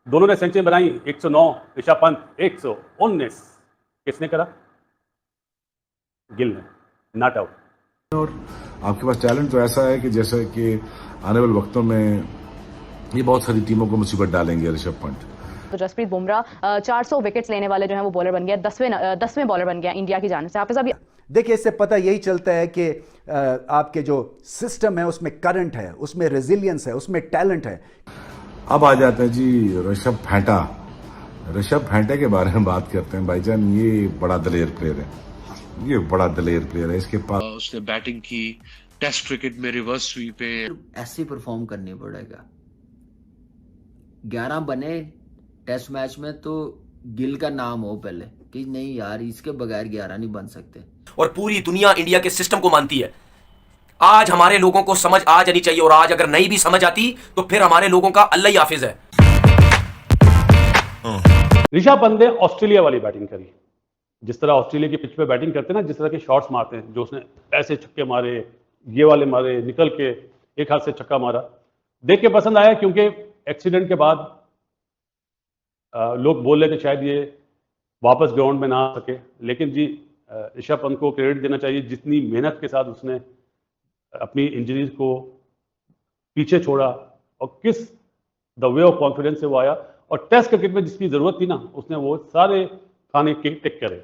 दोनों ने सेंचुरी बनाई 109, ऋषभ पंत 119। किसने करा? गिल ने, नॉट आउट। और आपके पास टैलेंट तो ऐसा है कि जैसे कि आने वाले वक्तों में ये बहुत सारी टीमों को मुसीबत डालेंगे ऋषभ पंत। तो जसप्रीत बुमराह 400 विकेट्स लेने वाले जो हैं वो बॉलर बन गया, 10वें बॉलर बन गया इंडिया की जानिब से। हाफिज साहब, देखिए, इससे पता यही चलता है कि आपके जो सिस्टम है उसमें करंट है, उसमें रेजिलियंस है, उसमें टैलेंट है। अब आ जाते हैं जी ऋषभ फेंटा। ऋषभ फेंटा के बारे में बात करते हैं भाईजान। ये बड़ा दलेर प्लेयर है, ये बड़ा दलेर प्लेयर है। इसके पास उसने बैटिंग की, टेस्ट क्रिकेट में रिवर्स स्वीप पे ऐसे परफॉर्म करनी पड़ेगा। 11 बने टेस्ट मैच में तो गिल का नाम हो पहले कि नहीं यार, इसके बगैर 11 नहीं बन सकते। और पूरी दुनिया इंडिया के सिस्टम को मानती है। आज हमारे लोगों को समझ आ जानी चाहिए, और आज अगर नहीं भी समझ आती तो फिर हमारे लोगों का अल्लाह ही हाफिज है। ऋषभ पंत ने ऑस्ट्रेलिया वाली बैटिंग करी, जिस तरह ऑस्ट्रेलिया की पिच पे बैटिंग करते हैं ना, जिस तरह के शॉट्स मारते हैं, जो उसने ऐसे छक्के मारे, ये वाले मारे, निकल के एक हाथ से छक्का मारा, देख के पसंद आया। क्योंकि एक्सीडेंट के बाद लोग बोल रहे थे शायद ये वापस ग्राउंड में ना आ सके, लेकिन जी ऋषभ पंत को क्रेडिट देना चाहिए, जितनी मेहनत के साथ उसने अपनी इंजरीज को पीछे छोड़ा और किस द वे ऑफ कॉन्फिडेंस से वो आया, और टेस्ट क्रिकेट में जिसकी जरूरत थी ना, उसने वो सारे खाने के टिक करे।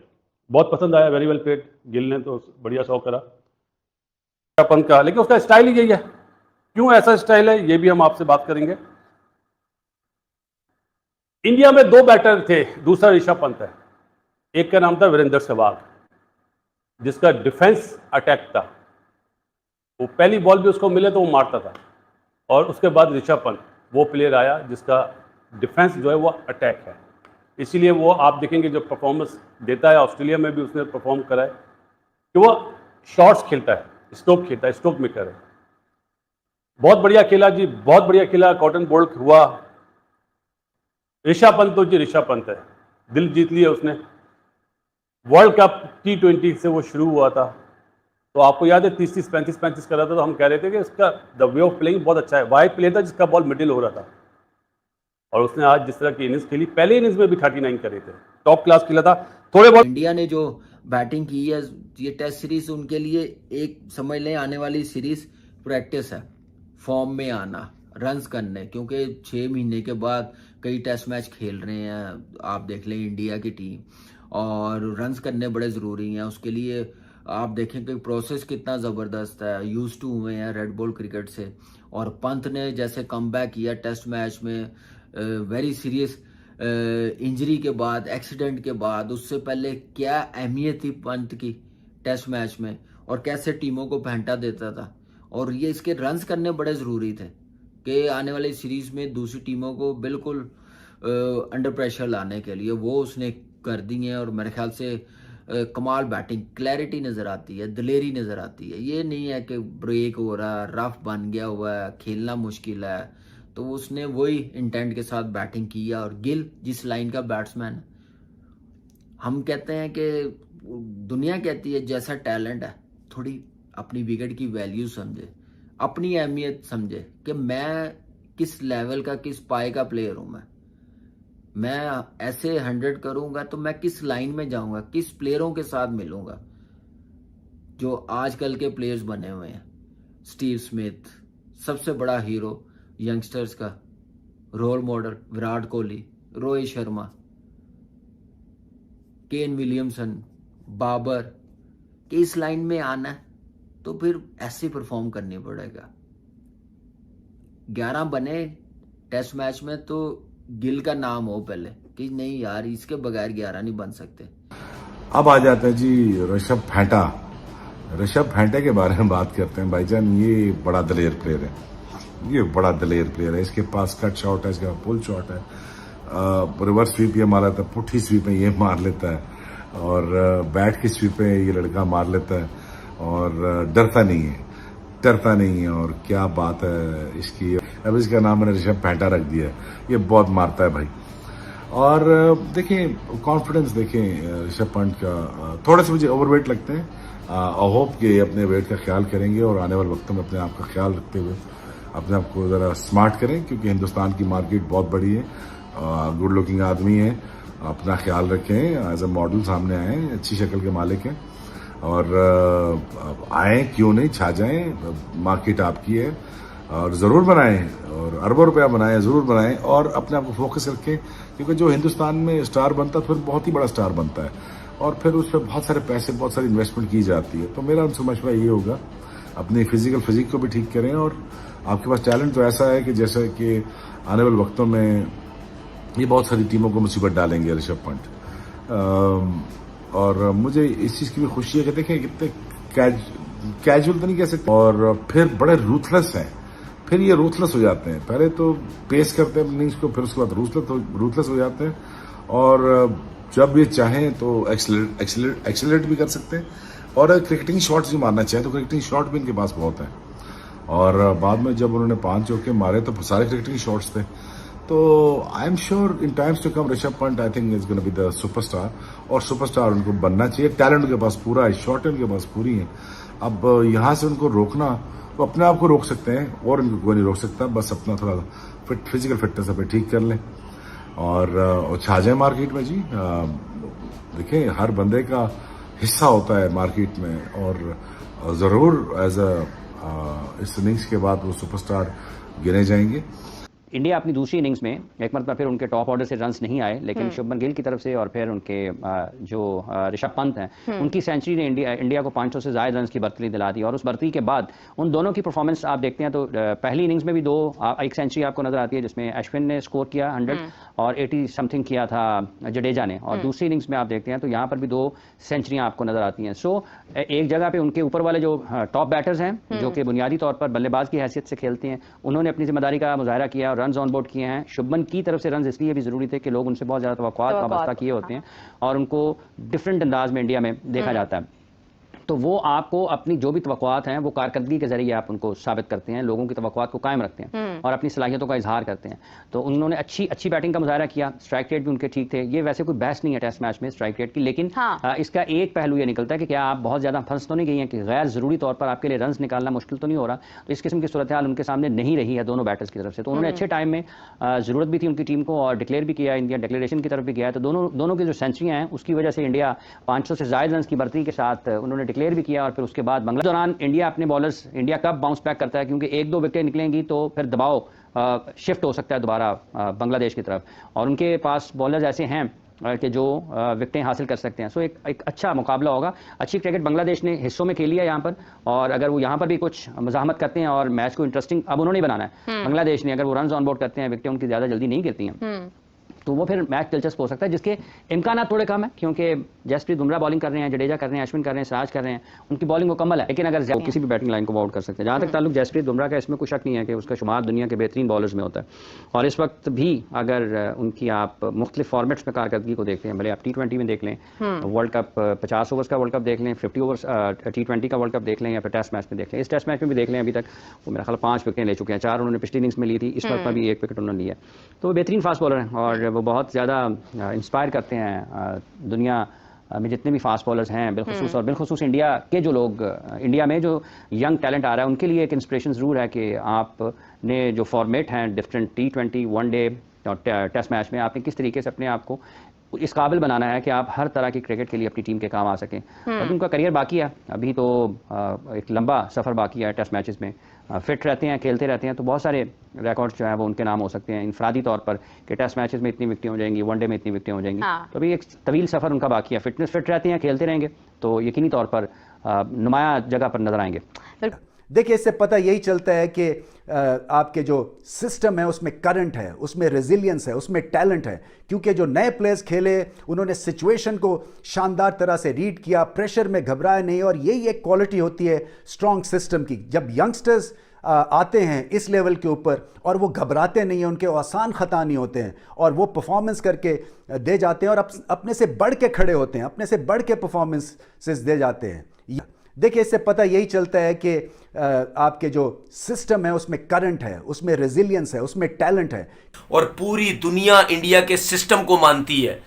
बहुत पसंद आया, वेरी वेल प्लेड। गिल ने तो बढ़िया शो करा ऋषभ पंत का, लेकिन उसका स्टाइल ही यही है। क्यों ऐसा स्टाइल है, ये भी हम आपसे बात करेंगे। इंडिया में 2 बैटर थे, दूसरा ऋषभ पंत है। एक का नाम था वीरेंद्र सहवाग, जिसका डिफेंस अटैक था, वो पहली बॉल भी उसको मिले तो वो मारता था। और उसके बाद ऋषभ पंत वो प्लेयर आया जिसका डिफेंस जो है वो अटैक है। इसीलिए वो आप देखेंगे जो परफॉर्मेंस देता है, ऑस्ट्रेलिया में भी उसने परफॉर्म करा है कि वो शॉट्स खेलता है, स्ट्रोक खेलता है, स्ट्रोक मेकर है। बहुत बढ़िया खेला जी, बहुत बढ़िया खेला। कॉटन बोल्ट हुआ। ऋषभ पंत तो जी ऋषभ पंत है, दिल जीत लिया उसने। वर्ल्ड कप T20 से वो शुरू हुआ था, तो आपको याद है 30-30, 35-35 कर रहा था, तो हम कह रहे थे कि इसका द वे ऑफ प्लेइंग बहुत अच्छा है। वाइड प्लेयर था जिसका बॉल मिडिल हो रहा था, और उसने आज जिस तरह की इनिंग्स खेली, पहले इनिंग्स में भी 39 करे थे, टॉप क्लास खेला था। थोड़े बहुत इंडिया ने जो बैटिंग की है, ये टेस्ट सीरीज उनके लिए एक समझ लें आने वाली सीरीज प्रैक्टिस है, फॉर्म में आना, रन्स करने, क्योंकि 6 महीने के बाद कई टेस्ट मैच खेल रहे हैं। आप देख लें इंडिया की टीम, और रन्स करने बड़े ज़रूरी हैं। उसके लिए आप देखें कि प्रोसेस कितना ज़बरदस्त है, यूज टू हुए हैं रेड बॉल क्रिकेट से। और पंत ने जैसे कमबैक किया टेस्ट मैच में, वेरी सीरियस इंजरी के बाद, एक्सीडेंट के बाद, उससे पहले क्या अहमियत थी पंत की टेस्ट मैच में, और कैसे टीमों को फेंटा देता था। और ये इसके रन्स करने बड़े ज़रूरी थे कि आने वाली सीरीज में दूसरी टीमों को बिल्कुल अंडर प्रेशर लाने के लिए वो उसने कर दी है। और मेरे ख्याल से कमाल बैटिंग, क्लैरिटी नज़र आती है, दलेरी नज़र आती है। ये नहीं है कि ब्रेक हो रहा, रफ बन गया हुआ है, खेलना मुश्किल है। तो उसने वही इंटेंट के साथ बैटिंग किया। और गिल जिस लाइन का बैट्समैन, हम कहते हैं कि दुनिया कहती है जैसा टैलेंट है, थोड़ी अपनी विकेट की वैल्यू समझे, अपनी अहमियत समझे कि मैं किस लेवल का, किस पाए का प्लेयर हूं। मैं ऐसे 100 करूंगा तो मैं किस लाइन में जाऊंगा, किस प्लेयरों के साथ मिलूंगा जो आजकल के प्लेयर्स बने हुए हैं। स्टीव स्मिथ सबसे बड़ा हीरो यंगस्टर्स का, role model Virat Kohli, Rohit Sharma, Kane Williamson, Babar, कि इस लाइन में आना है तो फिर ऐसे परफॉर्म करनी पड़ेगा। 11 बने टेस्ट मैच में तो गिल का नाम हो पहले कि नहीं यार, इसके बगैर 11 नहीं बन सकते। अब आ जाते हैं जी ऋषभ फेंटा। ऋषभ फेंटा के बारे में बात करते हैं भाईजान। ये बड़ा दलेर प्लेयर है, ये बड़ा दलेर प्लेयर है। इसके पास कट शॉट है, इसके पास पुल शॉट है, रिवर्स स्वीप ये मार लेता है, पुट्ठी स्वीप में ये मार लेता है, और बैट की स्वीप में ये लड़का मार लेता है, और डरता नहीं है। और क्या बात है इसकी। अब इसका नाम मैंने ऋषभ फेंटा रख दिया है। ये बहुत मारता है भाई। और देखें कॉन्फिडेंस, देखें ऋषभ पंत का। थोड़े से मुझे ओवरवेट लगते हैं। आई होप कि अपने वेट का ख्याल करेंगे, और आने वाले वक्तों में अपने आप का ख्याल रखते हुए अपने आप को ज़रा स्मार्ट करें, क्योंकि हिंदुस्तान की मार्केट बहुत बड़ी है। गुड लुकिंग आदमी है, अपना ख्याल रखें, एज अ मॉडल सामने आए, अच्छी शक्ल के मालिक हैं और आए, क्यों नहीं, छा जाएं, मार्केट आपकी है और ज़रूर बनाएं और अरबों रुपया बनाएं, ज़रूर बनाएं और अपने आप को फोकस रखें, क्योंकि जो हिंदुस्तान में स्टार बनता है फिर बहुत ही बड़ा स्टार बनता है और फिर उस पर बहुत सारे पैसे, बहुत सारी इन्वेस्टमेंट की जाती है। तो मेरा उनसे मशवरा ये होगा, अपनी फिजिक को भी ठीक करें और आपके पास टैलेंट तो ऐसा है कि जैसे कि आने वाले वक्तों में ये बहुत सारी टीमों को मुसीबत डालेंगे ऋषभ पंत। और मुझे इस चीज़ की भी खुशी है कि देखें कितने कैजुअल तो नहीं कह सकते और फिर बड़े रूथलेस हैं, फिर ये रूथलेस हो जाते हैं। पहले तो पेस करते हैं इनिंग्स को, फिर उसके बाद रूथलेस हो जाते हैं और जब ये चाहें तो एक्सेलरेट भी कर सकते हैं और क्रिकेटिंग शॉट्स भी मारना चाहें तो क्रिकेटिंग शॉट भी इनके पास बहुत है। और बाद में जब उन्होंने 5 चौके मारे तो सारे क्रिकेटिंग शॉट्स थे। तो I am sure in times to come Rishabh Pant I think is gonna be the superstar और सुपरस्टार उनको बनना चाहिए। टैलेंट उनके पास पूरा है, शॉट उनके पास पूरी है। अब यहाँ से उनको रोकना, वो अपने आप को रोक सकते हैं और इनको कोई नहीं रोक सकता, बस अपना थोड़ा फिजिकल फिटनेस अपने ठीक कर लें और छा जाए मार्केट में जी। देखिए हर बंदे का हिस्सा होता है मार्केट में और ज़रूर एज इस इनिंग्स के बाद वो सुपरस्टार गिने जाएंगे। इंडिया अपनी दूसरी इनिंग्स में एक मरतबा फिर उनके टॉप ऑर्डर से रन्स नहीं आए, लेकिन शुभमन गिल की तरफ से और फिर उनके जो ऋषभ पंत हैं उनकी सेंचुरी ने इंडिया को 500 से ज़्यादा रन्स की बढ़तरी दिला दी। और उस बढ़तरी के बाद उन दोनों की परफॉर्मेंस आप देखते हैं तो पहली इनिंग्स में भी एक सेंचुरी आपको नजर आती है जिसमें अश्विन ने स्कोर किया 100 और 80 समथिंग किया था जडेजा ने, और दूसरी इनिंग्स में आप देखते हैं तो यहाँ पर भी 2 सेंचुरियाँ आपको नजर आती हैं। सो एक जगह पे उनके ऊपर वाले जो टॉप बैटर्स हैं जो कि बुनियादी तौर पर बल्लेबाज की हैसियत से खेलते हैं, उन्होंने अपनी जिम्मेदारी का मुजाहरा किया और रन ऑन बोर्ड किए हैं। शुभमन की तरफ से रन इसलिए भी जरूरी थे कि लोग उनसे बहुत ज्यादा तवक्कुआत वाबस्ता किए होते हैं और उनको डिफरेंट अंदाज में इंडिया में देखा जाता है। तो वो आपको अपनी जो भी तवक्कुआत हैं वो कारकर्दगी के जरिए आप उनको साबित करते हैं, लोगों की तवक्कुआत को कायम रखते हैं और अपनी सलाहियतों का इजहार करते हैं। तो उन्होंने अच्छी बैटिंग का मुजाहरा किया, स्ट्राइक रेट भी उनके ठीक थे। ये वैसे कोई बहस नहीं है टेस्ट मैच में स्ट्राइक रेट की, लेकिन इसका एक पहलू ये निकलता है कि क्या आप बहुत ज्यादा फंस तो नहीं गई हैं कि गैर जरूरी तौर पर आपके लिए रन निकालना मुश्किल तो नहीं हो रहा। तो इस किस्म की सूरत हाल उनके सामने नहीं रही है दोनों बैटर्स की तरफ से। तो उन्होंने अच्छे टाइम में जरूरत भी थी उनकी टीम को और डिक्लेयर भी किया, इंडिया डिक्लेरेशन की तरफ भी गया है। तो दोनों की जो सेंचुरियां हैं उसकी वजह से इंडिया 500 से ज्यादा रन की बढ़तरी के साथ उन्होंने डिक्लेयर भी किया। और फिर उसके बाद बांग्लादेश दौरान इंडिया अपने बॉलर्स, इंडिया कब बाउंस बैक करता है, क्योंकि 1-2 विकेटें निकलेंगी तो फिर दबाव शिफ्ट हो सकता है दोबारा बांग्लादेश की तरफ, और उनके पास बॉलर्स ऐसे हैं कि जो विकेटें हासिल कर सकते हैं। सो एक अच्छा मुकाबला होगा। अच्छी क्रिकेट बांग्लादेश ने हिस्सों में खेली है यहाँ पर, और अगर वो यहाँ पर भी कुछ मज़ाहमत करते हैं और मैच को इंटरेस्टिंग अब उन्होंने बनाना है बांग्लादेश ने, अगर वो रन ऑन बोर्ड करते हैं, विकेटें उनकी ज़्यादा जल्दी नहीं गिरती हैं, तो वो फिर मैच दिलचस्प हो सकता है, जिसके इम्कान थोड़े कम है क्योंकि जसप्रीत बुमराह बॉलिंग कर रहे हैं, जडेजा कर रहे हैं, अश्विन कर रहे हैं, सिराज कर रहे हैं, उनकी बॉलिंग मुकम्मल है। लेकिन अगर किसी भी बैटिंग लाइन को आउट कर सकते हैं। जहाँ तक ताल्लुक जसप्रीत बुमराह का, इसमें कोई शक नहीं है कि उसका शुमार दुनिया के बेहतरीन बॉलर्स में होता है। और इस वक्त भी अगर उनकी आप मुख्तलिफ फॉर्मेट्स में कारकर्दगी को देखते हैं, भले आप T20 में देख लें, वर्ल्ड कप 50 ओवर्स का वर्ल्ड कप देख लें, 50 ओवर्स T20 का वर्ल्ड कप देख लें, या फिर टेस्ट मैच में देख लें। इस टेस्ट मैच में भी देख लें, अभी तक वो मेरा ख्याल 5 विकेटें ले चुके हैं, 4 उन्होंने पिछली इनिंग्स में ली थी, इस वक्त में भी 1 विकेट उन्होंने लिया। तो वो बेहतरीन फास्ट बॉलर हैं और वो बहुत ज़्यादा इंस्पायर करते हैं दुनिया में जितने भी फास्ट बॉलर्स हैं, बिलखुसूस इंडिया के जो लोग, इंडिया में जो यंग टैलेंट आ रहा है उनके लिए एक इंस्पिरेशन ज़रूर है कि आपने जो फॉर्मेट हैं डिफरेंट T20, वनडे और टेस्ट मैच में, आपने किस तरीके से अपने आप को इस काबिल बनाना है कि आप हर तरह की क्रिकेट के लिए अपनी टीम के काम आ सकें। अभी उनका करियर बाकी है, अभी तो एक लंबा सफ़र बाकी है टेस्ट मैचेस में। फिट रहते हैं, खेलते रहते हैं, तो बहुत सारे रिकॉर्ड्स जो है वो उनके नाम हो सकते हैं इनफरादी तौर पर कि टेस्ट मैचेस में इतनी विकेटें हो जाएंगी, वनडे में इतनी विकेटें हो जाएंगी। तो अभी एक तवील सफ़र उनका बाकी है। फिट रहते हैं, खेलते रहेंगे तो यकीनी तौर पर नुमाया जगह पर नजर आएंगे। देखिए, इससे पता यही चलता है कि आपके जो सिस्टम है उसमें करंट है, उसमें रेजिलियंस है, उसमें टैलेंट है, क्योंकि जो नए प्लेयर्स खेले उन्होंने सिचुएशन को शानदार तरह से रीड किया, प्रेशर में घबराए नहीं, और यही एक क्वालिटी होती है स्ट्रॉन्ग सिस्टम की। जब यंगस्टर्स आते हैं इस लेवल के ऊपर और वो घबराते नहीं हैं, उनके आसान ख़ता नहीं होते हैं और वो परफॉर्मेंस करके दे जाते हैं और अपने से बढ़ के खड़े होते हैं, अपने से बढ़ के परफॉर्मेंसेस दे जाते हैं। देखिए, इससे पता यही चलता है कि आपके जो सिस्टम है उसमें करंट है, उसमें रेजिलियंस है, उसमें टैलेंट है, और पूरी दुनिया इंडिया के सिस्टम को मानती है।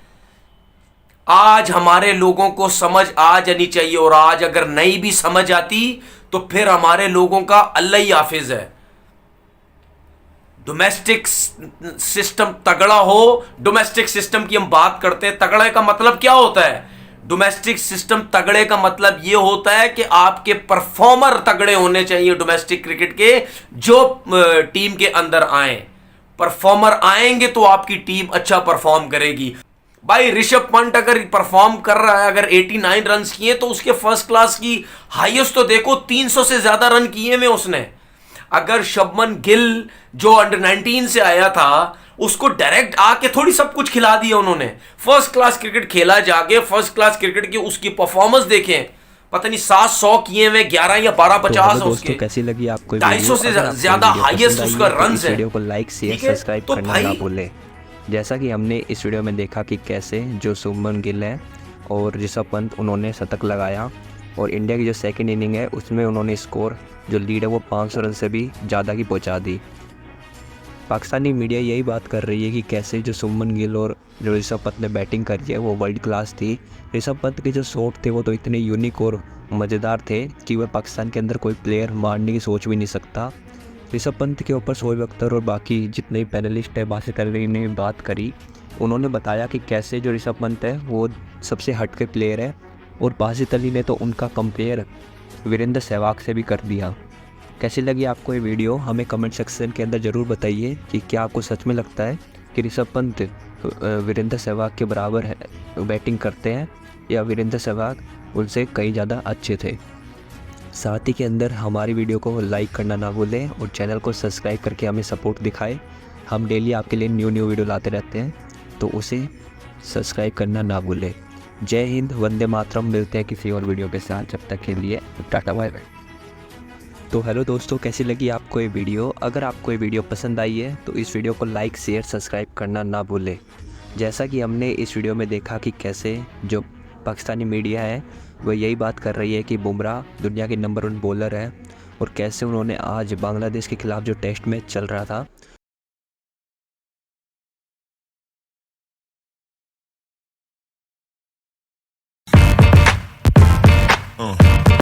आज हमारे लोगों को समझ आ जानी चाहिए, और आज अगर नहीं भी समझ आती तो फिर हमारे लोगों का अल्लाह ही हाफिज है। डोमेस्टिक सिस्टम तगड़ा हो, डोमेस्टिक सिस्टम की हम बात करते हैं, तगड़े का मतलब क्या होता है? डोमेस्टिक सिस्टम तगड़े का मतलब यह होता है कि आपके परफॉर्मर तगड़े होने चाहिए डोमेस्टिक क्रिकेट के, जो टीम के अंदर आए। परफॉर्मर आएंगे तो आपकी टीम अच्छा परफॉर्म करेगी। भाई ऋषभ पंत अगर परफॉर्म कर रहा है, अगर 89 रन किए तो उसके फर्स्ट क्लास की हाईएस्ट तो देखो 300 से ज्यादा रन किए में उसने। अगर शुभमन गिल जो अंडर 19 से आया था, उसको डायरेक्ट आके थोड़ी सब कुछ खिला दिया उन्होंने। फर्स्ट क्लास क्रिकेट खेला जाके, फर्स्ट क्लास क्रिकेट की उसकी परफॉर्मेंस देखें, पता नहीं 700 किए में 11 या 1250 है उसके। कैसी लगी आपको 250 से ज्यादा हाईएस्ट उसका रन है। वीडियो को लाइक शेयर ठीक है? सब्सक्राइब तो करना भाई ना भूलें। जैसा कि हमने इस वीडियो में देखा कि कैसे जो शुभमन गिल है और ऋषभ पंत उन्होंने शतक लगाया, और इंडिया की जो सेकंड इनिंग है उसमें उन्होंने स्कोर जो लीड है वो 500 रन से भी ज़्यादा की पहुंचा दी। पाकिस्तानी मीडिया यही बात कर रही है कि कैसे जो शुभमन गिल और जो ऋषभ पंत ने बैटिंग करी है वो वर्ल्ड क्लास थी। ऋषभ पंत के जो शॉट थे वो तो इतने यूनिक और मज़ेदार थे कि वह पाकिस्तान के अंदर कोई प्लेयर मारने की सोच भी नहीं सकता। ऋषभ पंत के ऊपर शोएब अख्तर और बाकी जितने भी पैनलिस्ट है बासित अली ने बात करी। उन्होंने बताया कि कैसे जो ऋषभ पंत है वो सबसे हटके प्लेयर है, और बासित अली ने तो उनका कंपेयर वीरेंद्र सहवाग से भी कर दिया। कैसी लगी आपको ये वीडियो हमें कमेंट सेक्शन के अंदर ज़रूर बताइए कि क्या आपको सच में लगता है कि ऋषभ पंत वीरेंद्र सहवाग के बराबर है बैटिंग करते हैं, या वीरेंद्र सहवाग उनसे कई ज़्यादा अच्छे थे। साथ ही के अंदर हमारी वीडियो को लाइक करना ना भूलें और चैनल को सब्सक्राइब करके हमें सपोर्ट दिखाएं। हम डेली आपके लिए न्यू वीडियो लाते रहते हैं, तो उसे सब्सक्राइब करना ना भूलें। जय हिंद, वंदे मातरम। मिलते हैं किसी और वीडियो के साथ, जब तक के लिए टाटा बाय बाय। तो हेलो दोस्तों, कैसी लगी आपको ये वीडियो? अगर आपको ये वीडियो पसंद आई है तो इस वीडियो को लाइक शेयर सब्सक्राइब करना ना भूलें। जैसा कि हमने इस वीडियो में देखा कि कैसे जो पाकिस्तानी मीडिया है वह यही बात कर रही है कि बुमराह दुनिया के नंबर 1 बॉलर है, और कैसे उन्होंने आज बांग्लादेश के खिलाफ जो टेस्ट मैच चल रहा था